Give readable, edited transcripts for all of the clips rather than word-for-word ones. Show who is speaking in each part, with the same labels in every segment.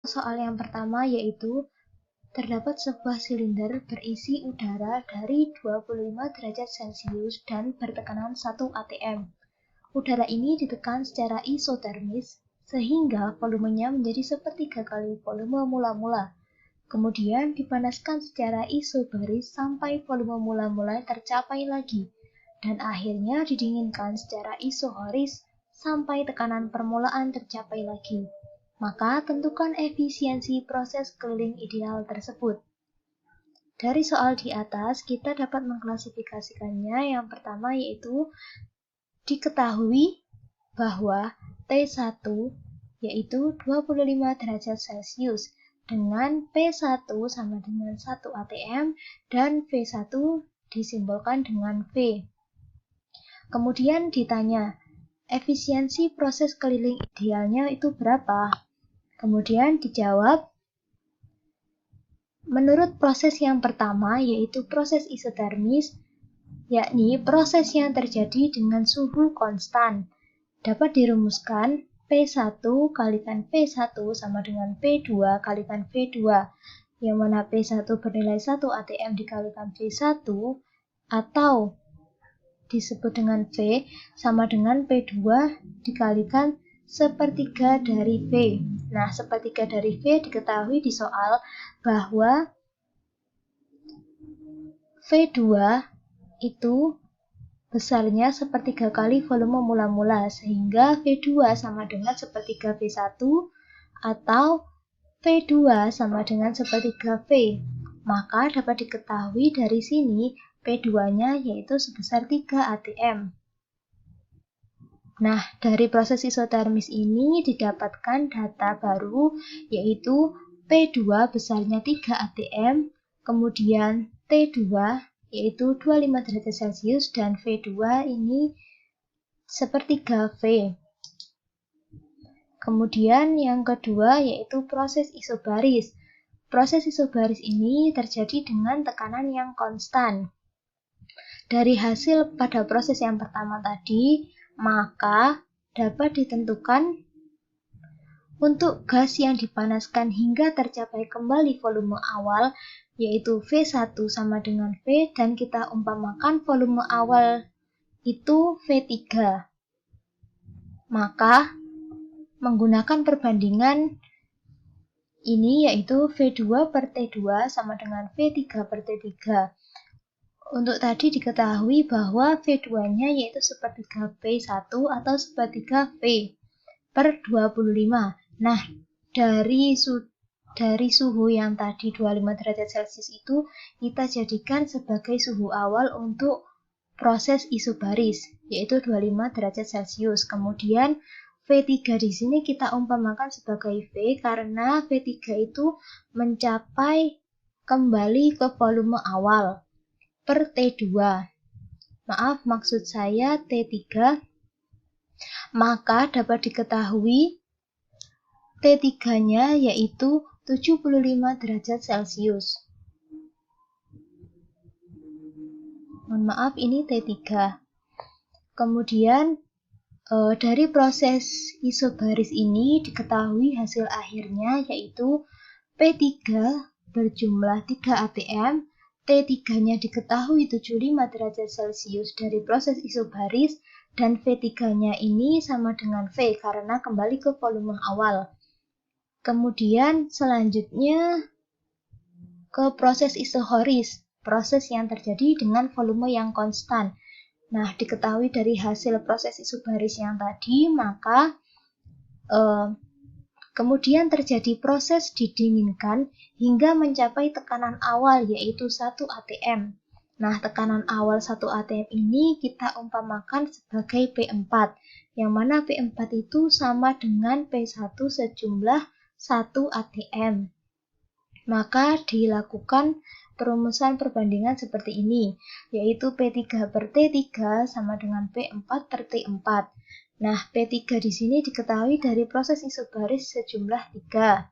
Speaker 1: Soal yang pertama yaitu terdapat sebuah silinder berisi udara dari 25 derajat Celcius dan bertekanan 1 atm. Udara ini ditekan secara isotermis sehingga volumenya menjadi sepertiga kali volume mula-mula. Kemudian dipanaskan secara isobaris sampai volume mula-mula tercapai lagi. Dan akhirnya didinginkan secara isohoris sampai tekanan permulaan tercapai lagi. Maka tentukan efisiensi proses keliling ideal tersebut. Dari soal di atas, kita dapat mengklasifikasikannya. Yang pertama yaitu diketahui bahwa T1 yaitu 25 derajat Celcius dengan P1 sama dengan 1 atm dan V1 disimbolkan dengan V. Kemudian ditanya, efisiensi proses keliling idealnya itu berapa? Kemudian dijawab, menurut proses yang pertama yaitu proses isotermis, yakni proses yang terjadi dengan suhu konstan, dapat dirumuskan P1 kalikan V1 sama dengan P2 kalikan V2, yang mana P1 bernilai 1 atm dikalikan V1 atau disebut dengan V sama dengan P2 dikalikan sepertiga dari V. Nah, sepertiga dari V diketahui di soal bahwa V2 itu besarnya sepertiga kali volume mula-mula, sehingga V2 sama dengan sepertiga V1 atau V2 sama dengan sepertiga V. Maka dapat diketahui dari sini P2-nya yaitu sebesar 3 atm. Nah, dari proses isotermis ini didapatkan data baru yaitu P2 besarnya 3 atm, kemudian T2 yaitu 25 derajat Celcius dan V2 ini sepertiga V. Kemudian yang kedua yaitu proses isobaris. Proses isobaris ini terjadi dengan tekanan yang konstan. Dari hasil pada proses yang pertama tadi, maka dapat ditentukan untuk gas yang dipanaskan hingga tercapai kembali volume awal yaitu V1 sama dengan V, dan kita umpamakan volume awal itu V3. Maka menggunakan perbandingan ini yaitu V2 per T2 sama dengan V3 per T3. Untuk tadi diketahui bahwa V2-nya yaitu sepertiga V1 atau sepertiga V per 25. Nah, dari suhu yang tadi 25 derajat Celcius itu kita jadikan sebagai suhu awal untuk proses isobaris, yaitu 25 derajat Celcius. Kemudian V3 di sini kita umpamakan sebagai V karena V3 itu mencapai kembali ke volume awal per T2. Maaf, maksud saya T3. Maka dapat diketahui T3-nya yaitu 75 derajat Celcius. Mohon maaf, ini T3. Kemudian dari proses isobaris ini diketahui hasil akhirnya yaitu P3 berjumlah 3 atm, T3-nya diketahui 75 derajat Celcius dari proses isobaris, dan V3-nya ini sama dengan V karena kembali ke volume awal. Kemudian selanjutnya ke proses isohoris, proses yang terjadi dengan volume yang konstan. Nah, diketahui dari hasil proses isobaris yang tadi, maka kemudian terjadi proses didinginkan hingga mencapai tekanan awal yaitu 1 atm. Nah, tekanan awal 1 atm ini kita umpamakan sebagai P4, yang mana P4 itu sama dengan P1 sejumlah 1 atm. Maka dilakukan perumusan perbandingan seperti ini, yaitu P3 per T3 sama dengan P4 per T4. Nah, P3 di sini diketahui dari proses isobaris sejumlah 3,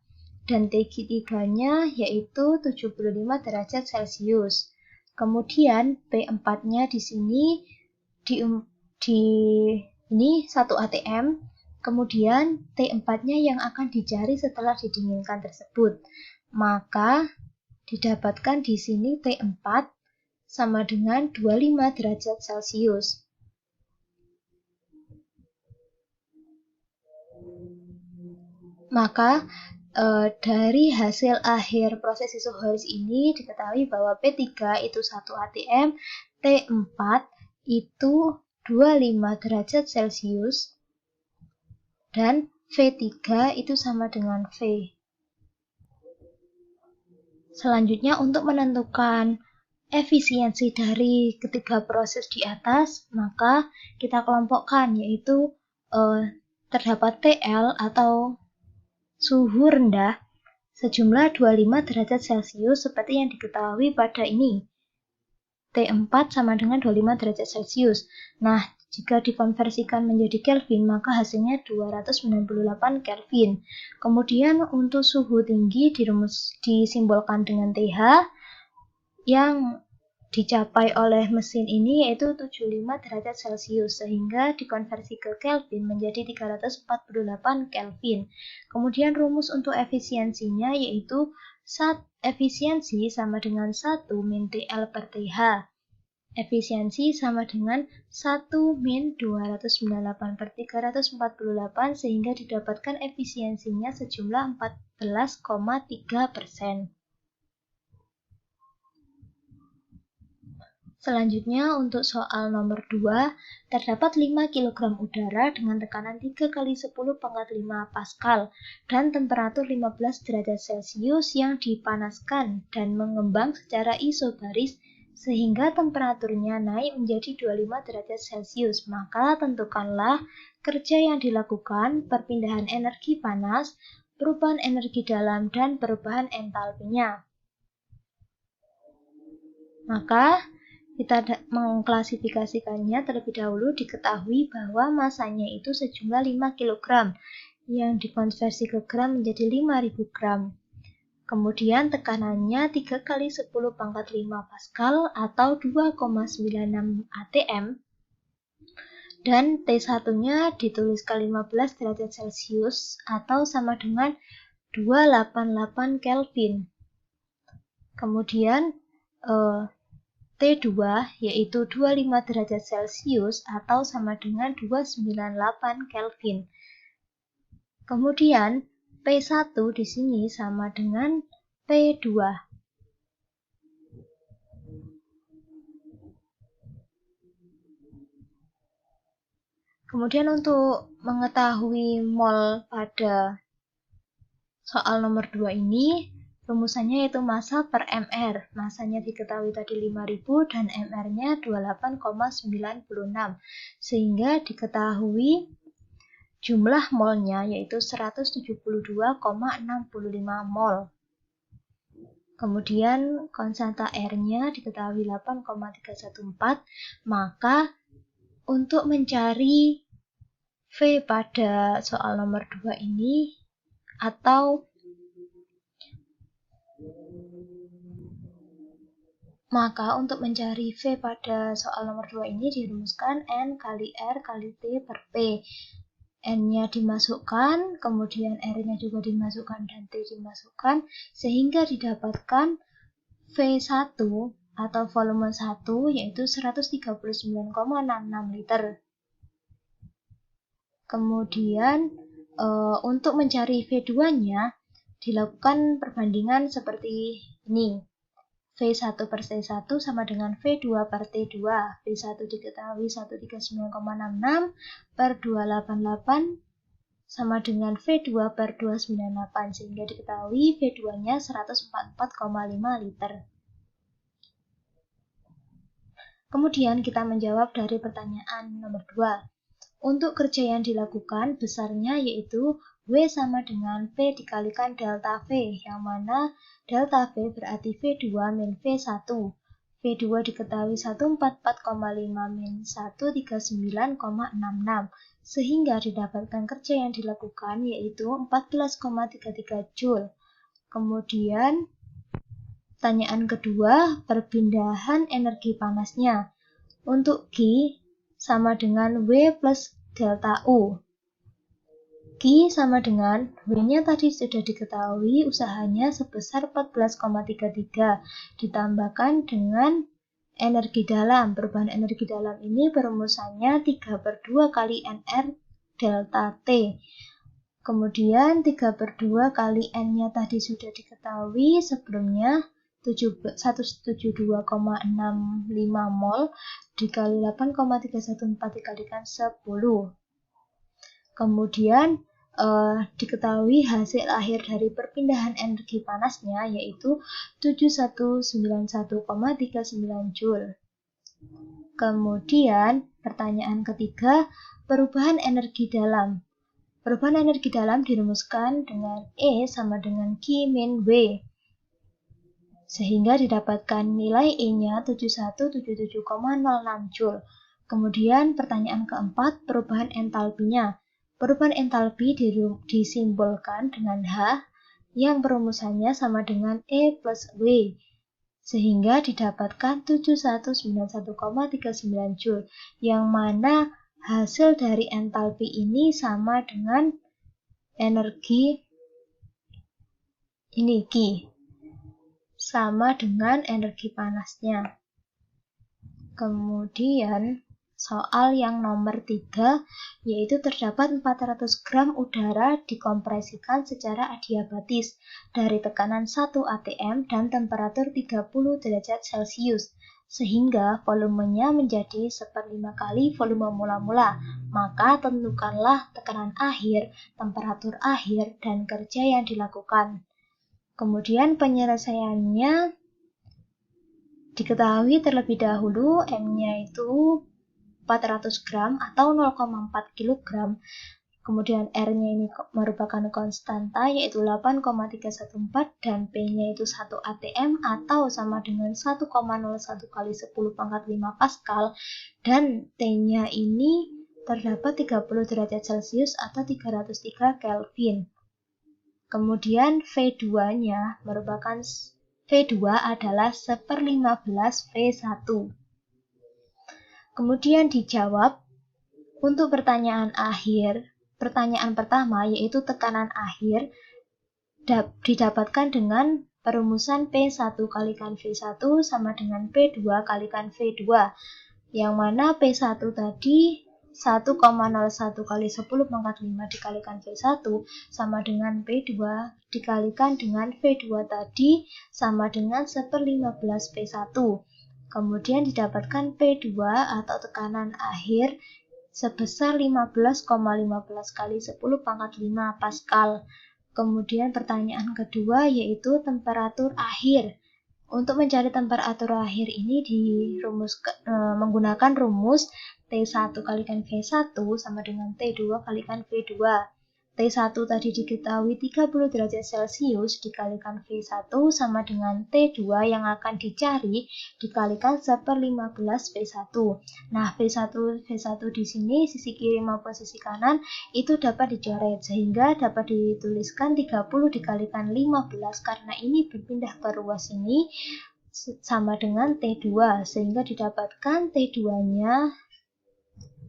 Speaker 1: dan T3-nya yaitu 75 derajat Celcius. Kemudian P4-nya di sini ini 1 atm, Kemudian T4-nya yang akan dicari setelah didinginkan tersebut. Maka didapatkan di sini T4 sama dengan 25 derajat Celcius. Maka dari hasil akhir proses isohorus ini diketahui bahwa P3 itu 1 atm, T4 itu 25 derajat Celcius, dan V3 itu sama dengan V. Selanjutnya untuk menentukan efisiensi dari ketiga proses di atas, maka kita kelompokkan, yaitu terdapat TL atau suhu rendah sejumlah 25 derajat Celcius seperti yang diketahui pada ini. T4 sama dengan 25 derajat Celcius. Nah, jika dikonversikan menjadi Kelvin, maka hasilnya 298 Kelvin. Kemudian untuk suhu tinggi disimbolkan dengan TH yang dicapai oleh mesin ini yaitu 75 derajat Celcius, sehingga dikonversi ke Kelvin menjadi 348 Kelvin. Kemudian rumus untuk efisiensinya yaitu efisiensi sama dengan 1 min TL per TH. Efisiensi sama dengan 1 min 298 per 348, sehingga didapatkan efisiensinya sejumlah 14,3%. Selanjutnya untuk soal nomor 2, terdapat 5 kg udara dengan tekanan 3 kali 10 pangkat 5 Pascal dan temperatur 15 derajat Celcius yang dipanaskan dan mengembang secara isobaris sehingga temperaturnya naik menjadi 25 derajat Celcius. Maka tentukanlah kerja yang dilakukan, perpindahan energi panas, perubahan energi dalam, dan perubahan entalpinya. Maka kita mengklasifikasikannya terlebih dahulu. Diketahui bahwa masanya itu sejumlah 5 kg yang dikonversi ke gram menjadi 5.000 gram. Kemudian tekanannya 3 kali 10 pangkat 5 Pascal atau 2,96 atm. Dan T1-nya dituliskan 15 derajat Celcius atau sama dengan 288 Kelvin. Kemudian T2 yaitu 25 derajat Celcius atau sama dengan 298 Kelvin. Kemudian P1 di sini sama dengan P2. Kemudian untuk mengetahui mol pada soal nomor 2 ini, rumusannya yaitu massa per mr. Masanya diketahui tadi 5000 dan mr-nya 28,96. Sehingga diketahui jumlah molnya yaitu 172,65 mol. Kemudian konstanta R-nya diketahui 8,314. Maka untuk mencari V pada soal nomor 2 ini Maka untuk mencari V pada soal nomor 2 ini dirumuskan N kali R kali T per P. N-nya dimasukkan, kemudian R-nya juga dimasukkan, dan T dimasukkan, sehingga didapatkan V1 atau volume 1 yaitu 139,66 liter. Kemudian untuk mencari V2-nya dilakukan perbandingan seperti ini. V1 per T1 sama dengan V2 per T2. V1 diketahui 139,66 per 288 sama dengan V2 per 298, sehingga diketahui V2-nya 144,5 liter. Kemudian kita menjawab dari pertanyaan nomor 2. Untuk kerja yang dilakukan besarnya yaitu W sama dengan V dikalikan delta V, yang mana delta V berarti V2 min V1. V2 diketahui 144,5 min 139,66, sehingga didapatkan kerja yang dilakukan yaitu 14,33 Joule. Kemudian pertanyaan kedua, perpindahan energi panasnya. Untuk G sama dengan W plus delta U. Q sama dengan W-nya tadi sudah diketahui usahanya sebesar 14,33 ditambahkan dengan energi dalam. Perubahan energi dalam ini perumusannya 3/2 kali NR delta T. Kemudian 3/2 kali N-nya tadi sudah diketahui sebelumnya 172,65 mol dikali 8,314 dikalikan 10. Kemudian diketahui hasil akhir dari perpindahan energi panasnya yaitu 7191,39 Joule. Kemudian pertanyaan ketiga, perubahan energi dalam. Perubahan energi dalam dirumuskan dengan E sama dengan Q min W. Sehingga didapatkan nilai E-nya 7177,06 Joule. Kemudian pertanyaan keempat, perubahan entalpinya. Perubahan entalpi disimbolkan dengan H yang perumusannya sama dengan E plus W. Sehingga didapatkan 7191,39 Joule. Yang mana hasil dari entalpi ini sama dengan energi ini Q. Sama dengan energi panasnya. Kemudian soal yang nomor 3, yaitu terdapat 400 gram udara dikompresikan secara adiabatis dari tekanan 1 atm dan temperatur 30 derajat Celcius, sehingga volumenya menjadi 1/5 kali volume mula-mula. Maka tentukanlah tekanan akhir, temperatur akhir, dan kerja yang dilakukan. Kemudian penyelesaiannya diketahui terlebih dahulu M-nya itu 400 gram atau 0,4 kg. Kemudian R-nya ini merupakan konstanta yaitu 8,314 dan P-nya itu 1 atm atau sama dengan 1,01 kali 10 pangkat 5 Pascal dan T-nya ini terdapat 30 derajat Celcius atau 303 Kelvin. Kemudian V2-nya merupakan V2 adalah 1/15 V1. Kemudian dijawab untuk pertanyaan akhir. Pertanyaan pertama yaitu tekanan akhir didapatkan dengan perumusan P1 kalikan V1 sama dengan P2 kalikan V2. Yang mana P1 tadi 1,01 kali 10 pangkat 5 dikalikan V1 sama dengan P2 dikalikan dengan V2 tadi sama dengan 1/15 V1. Kemudian didapatkan P2 atau tekanan akhir sebesar 15,15 kali 10 pangkat 5 Pascal. Kemudian pertanyaan kedua yaitu temperatur akhir. Untuk mencari temperatur akhir ini menggunakan rumus T1 kalikan V1 sama dengan T2 kalikan V2. T1 tadi diketahui 30 derajat Celcius dikalikan V1 sama dengan T2 yang akan dicari dikalikan 1/15 V1. Nah, V1 di sini sisi kiri maupun sisi kanan itu dapat dicoret sehingga dapat dituliskan 30 dikalikan 15 karena ini berpindah ke ruas ini sama dengan T2 sehingga didapatkan T2-nya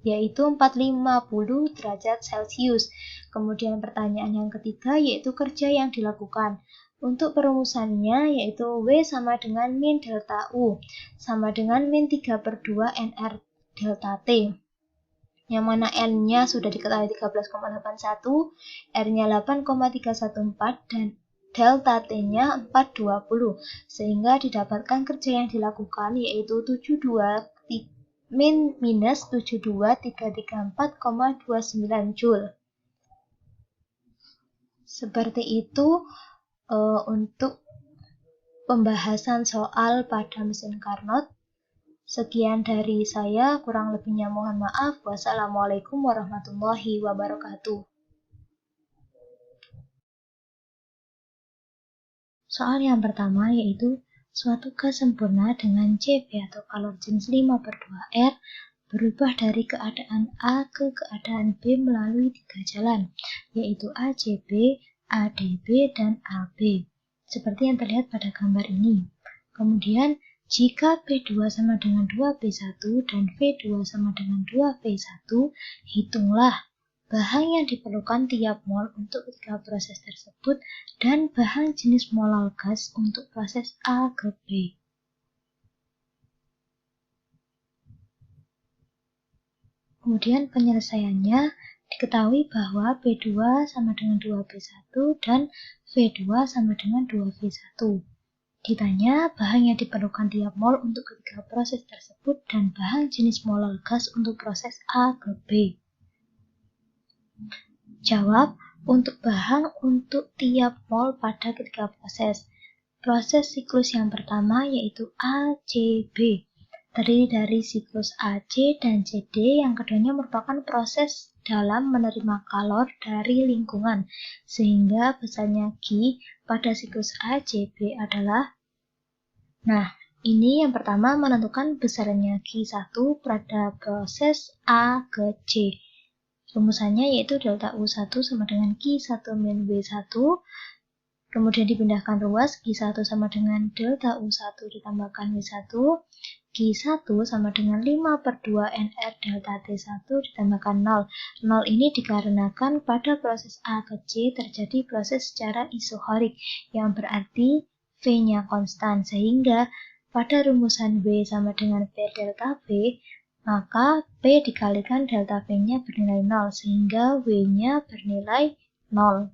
Speaker 1: yaitu 450 derajat Celcius. Kemudian pertanyaan yang ketiga yaitu kerja yang dilakukan. Untuk perumusannya yaitu W sama dengan min delta U sama dengan min 3/2 NR delta T. Yang mana N-nya sudah diketahui 13,81, R-nya 8,314 dan delta T-nya 420. Sehingga didapatkan kerja yang dilakukan yaitu 72334,29 Joule. Seperti itu untuk pembahasan soal pada mesin Carnot. Sekian dari saya, kurang lebihnya mohon maaf. Wassalamualaikum warahmatullahi wabarakatuh. Soal yang pertama yaitu suatu gas sempurna dengan Cv atau kalor jenis 5/2R berubah dari keadaan A ke keadaan B melalui 3 jalan, yaitu ACB, ADB, dan AB. Seperti yang terlihat pada gambar ini. Kemudian, jika P2 sama dengan 2P1 dan V2 sama dengan 2P1, hitunglah bahan yang diperlukan tiap mol untuk ketiga proses tersebut dan bahan jenis molal gas untuk proses A ke B. Kemudian penyelesaiannya diketahui bahwa P2 sama dengan 2P1 dan V2 sama dengan 2V1. Ditanya bahan yang diperlukan tiap mol untuk ketiga proses tersebut dan bahan jenis molal gas untuk proses A ke B. Jawab, untuk bahan untuk tiap mol pada ketiga proses. Proses siklus yang pertama yaitu ACB, terdiri dari siklus AC dan CD, yang keduanya merupakan proses dalam menerima kalor dari lingkungan, sehingga besarnya Q pada siklus ACB adalah, ini yang pertama menentukan besarnya Q1 pada proses A ke C. Rumusannya yaitu delta U1 sama dengan Q1 min W1, kemudian dipindahkan ruas, Q1 sama dengan delta U1 ditambahkan W1, Q1 sama dengan 5/2 NR delta T1 ditambahkan 0. 0 ini dikarenakan pada proses A ke C terjadi proses secara isohorik, yang berarti V-nya konstan, sehingga pada rumusan W sama dengan V delta V, maka P dikalikan delta V-nya bernilai 0, sehingga W-nya bernilai 0.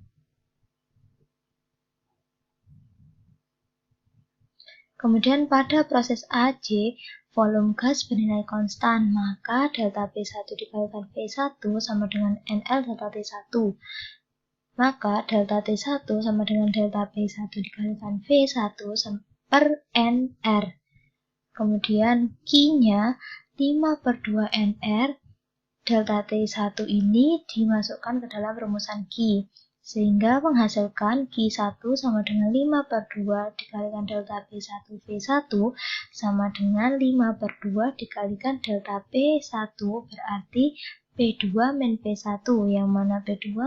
Speaker 1: Kemudian pada proses AC, volume gas bernilai konstan, maka delta P1 dikalikan V1 sama dengan NL delta T1. Maka delta T1 sama dengan delta P1 dikalikan V1 per NR. Kemudian Q-nya 5/2 NR, delta T1 ini dimasukkan ke dalam rumusan Q, sehingga menghasilkan Q1 sama dengan 5/2 dikalikan delta P1 V1 sama dengan 5/2 dikalikan delta P1, berarti P2 min P1, yang mana P2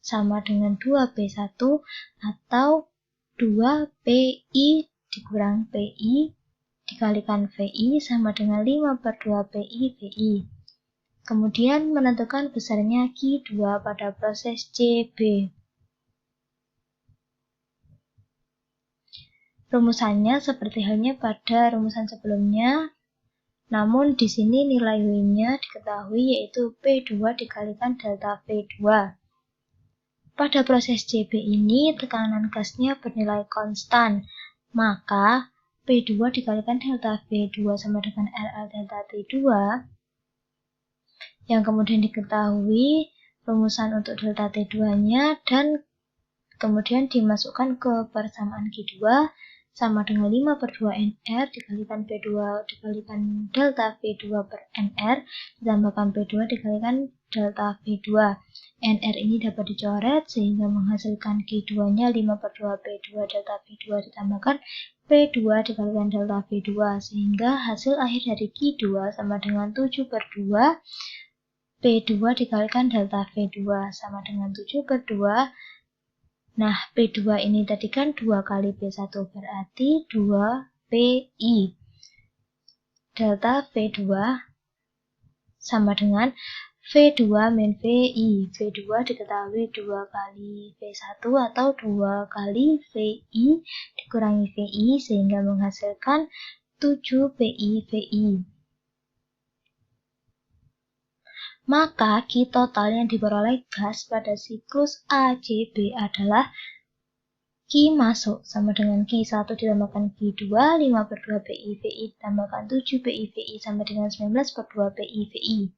Speaker 1: sama dengan 2P1 atau 2PI dikurang PI dikalikan VI sama dengan 5/2 PI VI. Kemudian menentukan besarnya Q2 pada proses CB. Rumusannya seperti halnya pada rumusan sebelumnya, namun di sini nilai W-nya diketahui yaitu P2 dikalikan delta V2. Pada proses CB ini tekanan gasnya bernilai konstan, maka P2 dikalikan delta V2 sama dengan RL delta T2, yang kemudian diketahui rumusan untuk delta T2-nya dan kemudian dimasukkan ke persamaan Q2 sama dengan 5/2 NR dikalikan P2 dikalikan delta V2 per NR ditambahkan P2 dikalikan delta V2. NR ini dapat dicoret sehingga menghasilkan Q2-nya 5/2 P2 delta V2 ditambahkan P2 dikalikan delta V2, sehingga hasil akhir dari Q2 sama dengan 7/2 P2 dikalikan delta V2 sama dengan 7/2. Nah, P2 ini tadi kan 2 kali P1, berarti 2PI. Delta V2 sama dengan V2 min VI. V2 diketahui 2 kali V1 atau 2 kali VI dikurangi VI, sehingga menghasilkan 7PI VI. Maka Q total yang diperoleh gas pada siklus ACB adalah Q masuk sama dengan Q1 ditambahkan Q2, 5/2 PI VI ditambahkan 7 PI VI sama dengan 19/2 PI VI.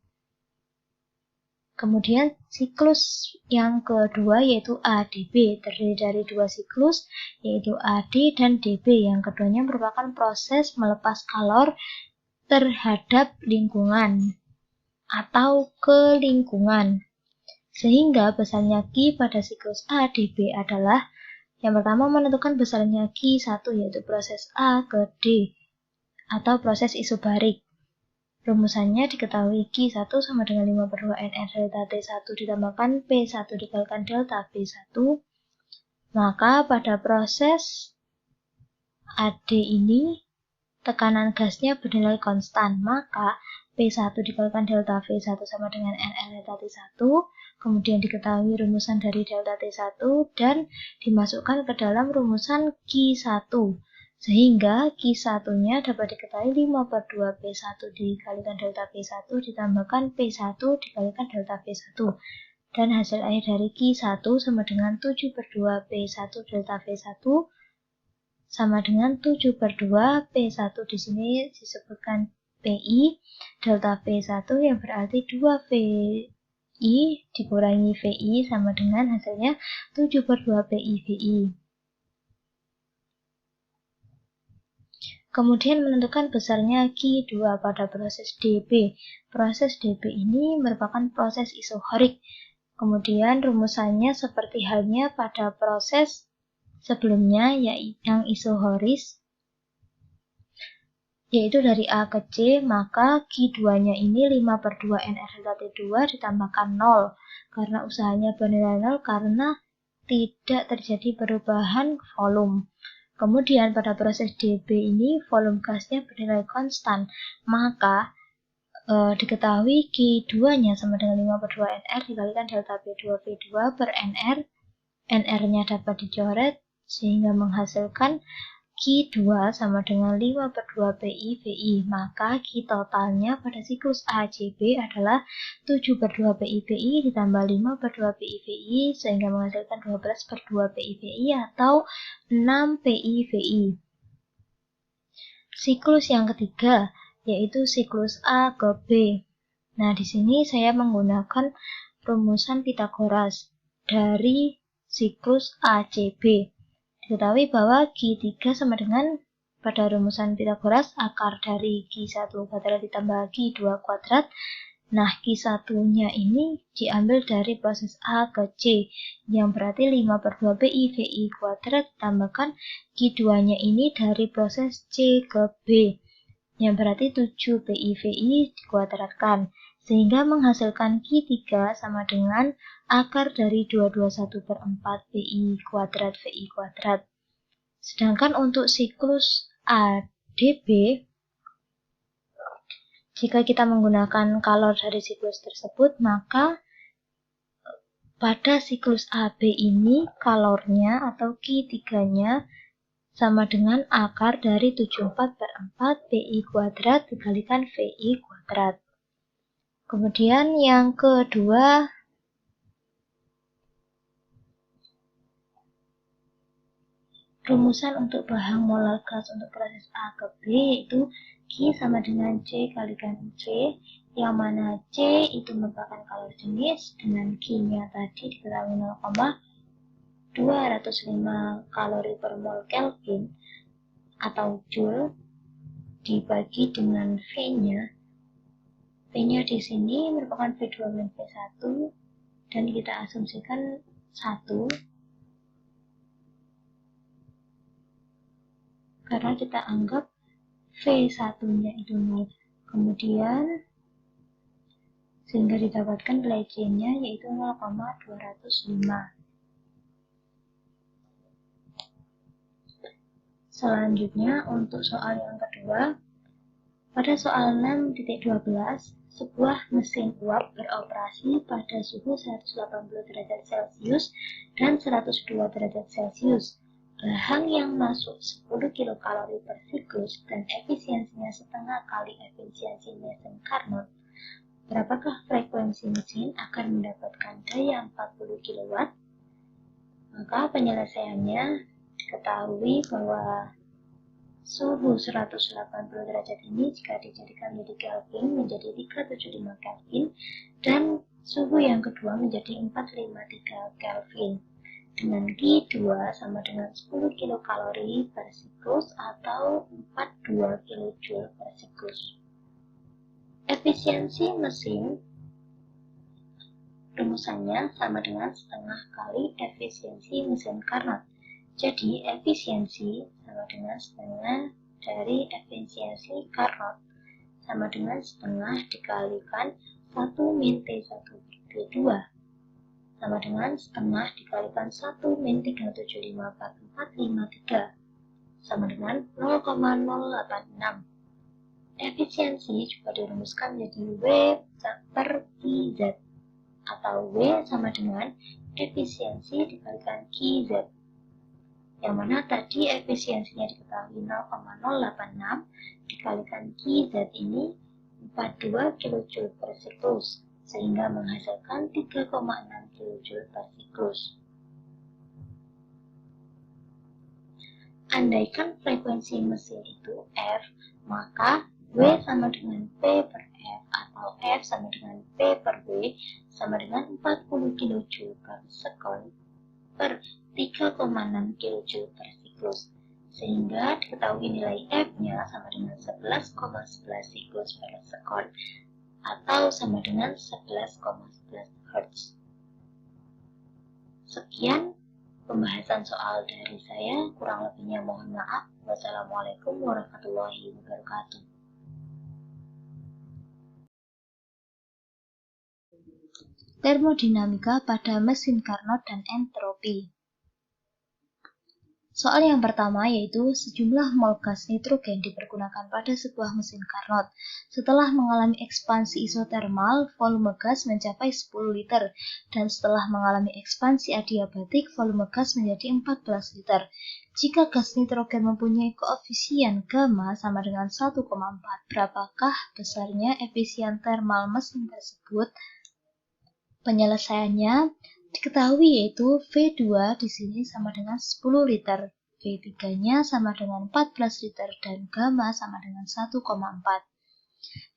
Speaker 1: Kemudian siklus yang kedua yaitu ADB, terdiri dari dua siklus yaitu AD dan DB, yang keduanya merupakan proses melepas kalor terhadap lingkungan atau ke lingkungan, sehingga besarnya Q pada siklus ADB adalah yang pertama menentukan besarnya Q1 yaitu proses A ke D atau proses isobarik. Rumusannya diketahui Q1 sama dengan 5/2 NR delta T1 ditambahkan P1 dikalikan delta V1. Maka pada proses AD ini tekanan gasnya bernilai konstan, maka P1 dikalikan delta V1 sama dengan NR delta T1, kemudian diketahui rumusan dari delta T1 dan dimasukkan ke dalam rumusan Q1. Sehingga Q1-nya dapat diketahui 5/2 P1 dikalikan delta P1 ditambahkan P1 dikalikan delta V1. Dan hasil akhir dari Q1 sama dengan 7/2 P1 delta V1 sama dengan 7/2 P1 di sini disebutkan PI delta V1 yang berarti 2VI dikurangi VI sama dengan hasilnya 7/2 PI VI. Kemudian menentukan besarnya Q2 pada proses DB. Proses DB ini merupakan proses isohorik. Kemudian rumusannya seperti halnya pada proses sebelumnya yang isohoris, yaitu dari A ke C, maka Q2-nya ini 5/2 NR delta T2 ditambahkan 0, karena usahanya bernilai 0 karena tidak terjadi perubahan volume. Kemudian pada proses DB ini volume gasnya bernilai konstan, maka diketahui Q2-nya sama dengan 5/2 NR dikalikan delta P2 V2 per NR. NR-nya dapat dicoret sehingga menghasilkan Q2 sama dengan 5/2 PI VI, maka Q totalnya pada siklus AJB adalah 7/2 PI VI ditambah 5/2 PI VI sehingga menghasilkan 12/2 PI VI atau 6 PI VI. Siklus yang ketiga yaitu siklus A ke B. Nah, di sini saya menggunakan rumusan Pythagoras dari siklus AJB. Diketahui bahwa Q3 sama dengan pada rumusan Pythagoras akar dari Q1 kuadrat ditambah Q2 kuadrat. Nah, Q1-nya ini diambil dari proses A ke C, yang berarti 5/2 PI VI kuadrat ditambahkan Q2-nya ini dari proses C ke B, yang berarti 7 PI VI dikuadratkan, sehingga menghasilkan Q3 sama dengan akar dari 221/4 PI kuadrat VI kuadrat. Sedangkan untuk siklus ADB, jika kita menggunakan kalor dari siklus tersebut, maka pada siklus AB ini kalornya atau Q3-nya sama dengan akar dari 74/4 PI kuadrat dikalikan VI kuadrat. Kemudian yang kedua, rumusan untuk bahan molar gas untuk proses A ke B yaitu Q sama dengan C kalikan C, yang mana C itu merupakan kalori jenis dengan Q-nya tadi diketahui 0,205 kalori per mol Kelvin atau Joule dibagi dengan V-nya. V-nya di sini merupakan V2-V1 dan kita asumsikan 1 karena kita anggap V1-nya itu 0. Kemudian sehingga didapatkan nilai C-nya yaitu 0,205. Selanjutnya untuk soal yang kedua, pada soal 6.12, sebuah mesin uap beroperasi pada suhu 180 derajat Celcius dan 102 derajat Celcius. Bahan yang masuk 10 kilokalori per siklus dan efisiensinya setengah kali efisiensi mesin Carnot. Berapakah frekuensi mesin akan mendapatkan daya 40 kW? Maka penyelesaiannya diketahui bahwa suhu 180 derajat ini jika dijadikan menjadi Kelvin menjadi 375 Kelvin dan suhu yang kedua menjadi 453 Kelvin. Dengan Q2 sama dengan 10 kilokalori per siklus atau 42 kJ per siklus. Efisiensi mesin rumusannya sama dengan setengah kali efisiensi mesin Carnot. Jadi efisiensi sama dengan setengah dari efisiensi Carnot sama dengan setengah dikalikan 1 min T1 T2 sama dengan setengah dikalikan 1 min 3754453 sama dengan 0,086. Efisiensi juga dirumuskan menjadi W per QZ, atau W sama dengan efisiensi dikalikan QZ, yang mana tadi efisiensinya diketahui 0,086 dikalikan QZ ini 42 kJ per siklus, sehingga menghasilkan 3,6 kJ per siklus. Andaikan frekuensi mesin itu F, maka W sama dengan P per F atau F sama dengan P per W sama dengan 40 kJ per sekon per 3,6 kJ per siklus, sehingga diketahui nilai F-nya sama dengan 11,11 siklus per sekon atau sama dengan 11,11 Hz. Sekian pembahasan soal dari saya, kurang lebihnya mohon maaf. Wassalamualaikum warahmatullahi wabarakatuh. Termodinamika pada mesin Carnot dan entropi. Soal yang pertama yaitu sejumlah mol gas nitrogen dipergunakan pada sebuah mesin Carnot. Setelah mengalami ekspansi isotermal, volume gas mencapai 10 liter, dan setelah mengalami ekspansi adiabatik, volume gas menjadi 14 liter. Jika gas nitrogen mempunyai koefisien gamma sama dengan 1,4, berapakah besarnya efisien termal mesin tersebut? Penyelesaiannya diketahui yaitu V2 di sini sama dengan 10 liter, V3-nya sama dengan 14 liter, dan gamma sama dengan 1,4.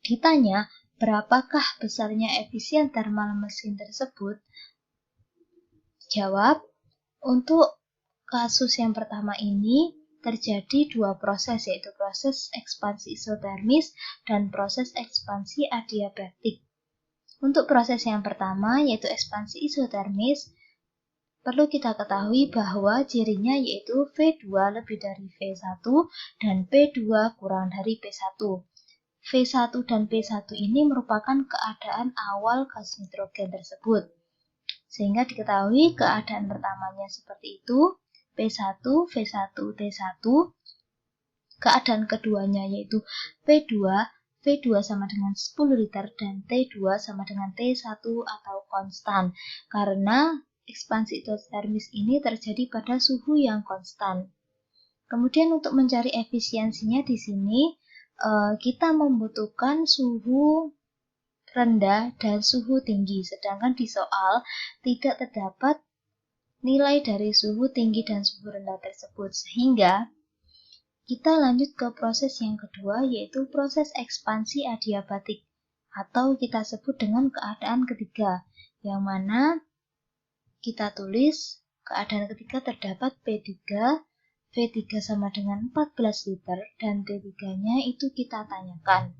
Speaker 1: Ditanya, berapakah besarnya efisien termal mesin tersebut? Jawab, untuk kasus yang pertama ini terjadi dua proses, yaitu proses ekspansi isotermis dan proses ekspansi adiabatik. Untuk proses yang pertama, yaitu ekspansi isotermis, perlu kita ketahui bahwa cirinya yaitu V2 lebih dari V1 dan P2 kurang dari P1. V1 dan P1 ini merupakan keadaan awal gas nitrogen tersebut. Sehingga diketahui keadaan pertamanya seperti itu, P1, V1, T1. Keadaan keduanya yaitu P2, V2 sama dengan 10 liter, dan T2 sama dengan T1 atau konstan, karena ekspansi isotermis ini terjadi pada suhu yang konstan. Kemudian untuk mencari efisiensinya di sini, kita membutuhkan suhu rendah dan suhu tinggi, sedangkan di soal tidak terdapat nilai dari suhu tinggi dan suhu rendah tersebut, sehingga kita lanjut ke proses yang kedua, yaitu proses ekspansi adiabatik, atau kita sebut dengan keadaan ketiga, yang mana kita tulis keadaan ketiga terdapat P3, V3 sama dengan 14 liter, dan T3-nya itu kita tanyakan.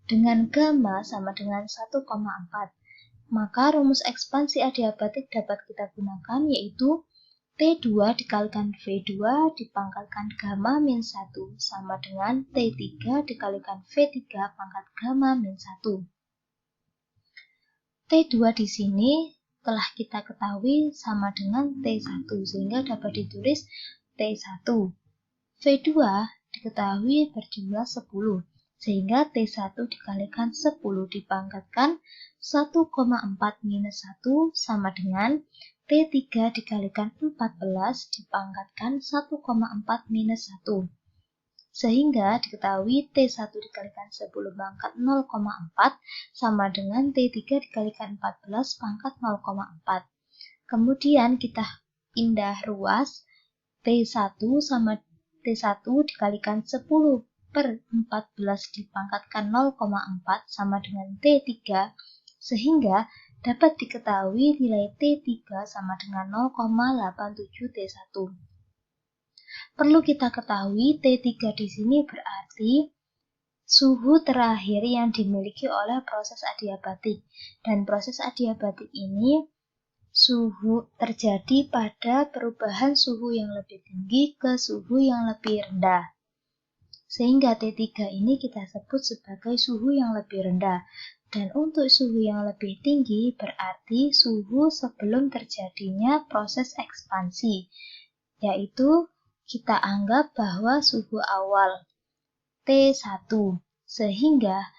Speaker 1: Dengan gamma sama dengan 1,4, maka rumus ekspansi adiabatik dapat kita gunakan, yaitu T2 dikalikan V2 dipangkatkan gamma min 1 sama dengan T3 dikalikan V3 pangkat gamma min 1. T2 di sini telah kita ketahui sama dengan T1, sehingga dapat ditulis T1. V2 diketahui berjumlah 10, sehingga T1 dikalikan 10 dipangkatkan 1,4 minus 1 sama dengan T3 dikalikan 14 dipangkatkan 1,4 minus 1. Sehingga diketahui T1 dikalikan 10 pangkat 0,4 sama dengan T3 dikalikan 14 pangkat 0,4. Kemudian kita pindah ruas, T1 sama T1 dikalikan 10 per 14 dipangkatkan 0,4 sama dengan T3, sehingga dapat diketahui nilai T3 sama dengan 0,87 T1. Perlu kita ketahui T3 di sini berarti suhu terakhir yang dimiliki oleh proses adiabatik. Dan proses adiabatik ini suhu terjadi pada perubahan suhu yang lebih tinggi ke suhu yang lebih rendah. Sehingga T3 ini kita sebut sebagai suhu yang lebih rendah. Dan untuk suhu yang lebih tinggi berarti suhu sebelum terjadinya proses ekspansi, yaitu kita anggap bahwa suhu awal T1 Sehingga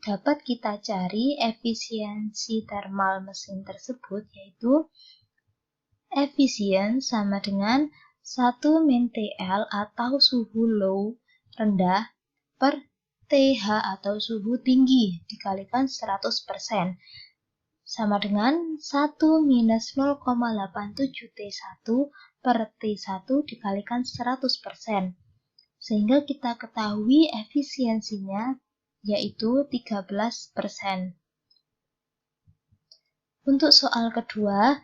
Speaker 1: dapat kita cari efisiensi thermal mesin tersebut, yaitu efisien sama dengan 1 min TL atau suhu low rendah per TH atau suhu tinggi dikalikan 100% sama dengan 1 minus 0,87 T1 per T1 dikalikan 100%. Sehingga kita ketahui efisiensinya yaitu 13%. Untuk soal kedua,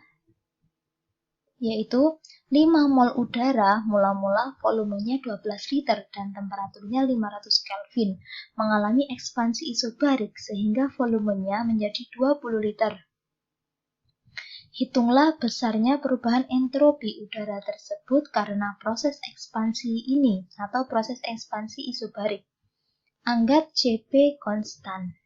Speaker 1: yaitu 5 mol udara mula-mula volumenya 12 liter dan temperaturnya 500 Kelvin mengalami ekspansi isobarik sehingga volumenya menjadi 20 liter. Hitunglah besarnya perubahan entropi udara tersebut karena proses ekspansi ini atau proses ekspansi isobarik. Anggap Cp konstan.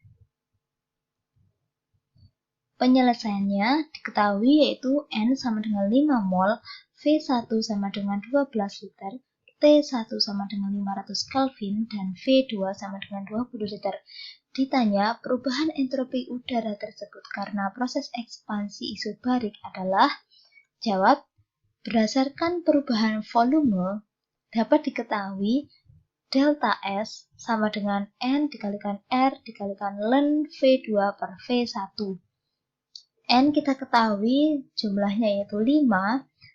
Speaker 1: Penyelesaiannya diketahui yaitu N sama dengan 5 mol, V1 sama dengan 12 liter, T1 sama dengan 500 Kelvin, dan V2 sama dengan 20 liter. Ditanya perubahan entropi udara tersebut karena proses ekspansi isobarik adalah, jawab, berdasarkan perubahan volume dapat diketahui delta S sama dengan N dikalikan R dikalikan ln V2 per V1. N kita ketahui jumlahnya yaitu 5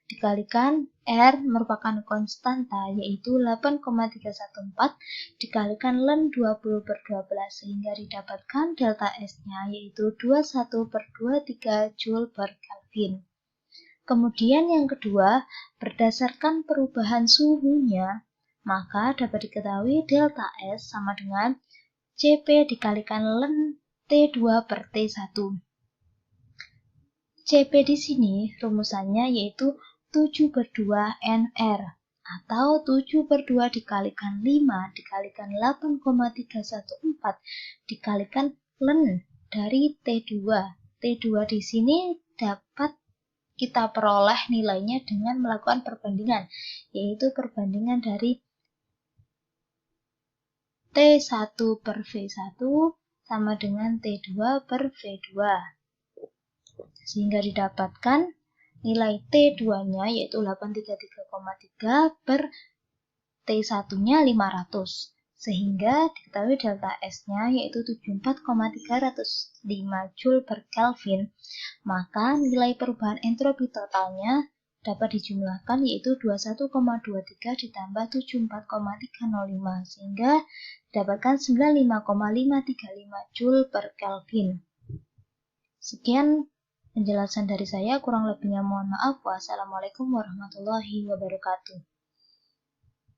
Speaker 1: dikalikan R merupakan konstanta yaitu 8,314 dikalikan ln 20 per 12 sehingga didapatkan delta S-nya yaitu 21 per 23 Joule per Kelvin. Kemudian yang kedua, berdasarkan perubahan suhunya, maka dapat diketahui delta S sama dengan Cp dikalikan ln T2 per T1. Cp di sini rumusannya yaitu 7 per 2 NR atau 7 per 2 dikalikan 5 dikalikan 8,314 dikalikan ln dari T2. T2 di sini dapat kita peroleh nilainya dengan melakukan perbandingan, yaitu perbandingan dari T1 per V1 sama dengan T2 per V2. Sehingga didapatkan nilai T2-nya yaitu 833,3 per T1-nya 500. Sehingga diketahui delta S-nya yaitu 74,305 Joule per Kelvin. Maka nilai perubahan entropi totalnya dapat dijumlahkan yaitu 21,23 ditambah 74,305 sehingga didapatkan 95,535 Joule per Kelvin. Sekian penjelasan dari saya, kurang lebihnya mohon maaf. Wassalamualaikum warahmatullahi wabarakatuh.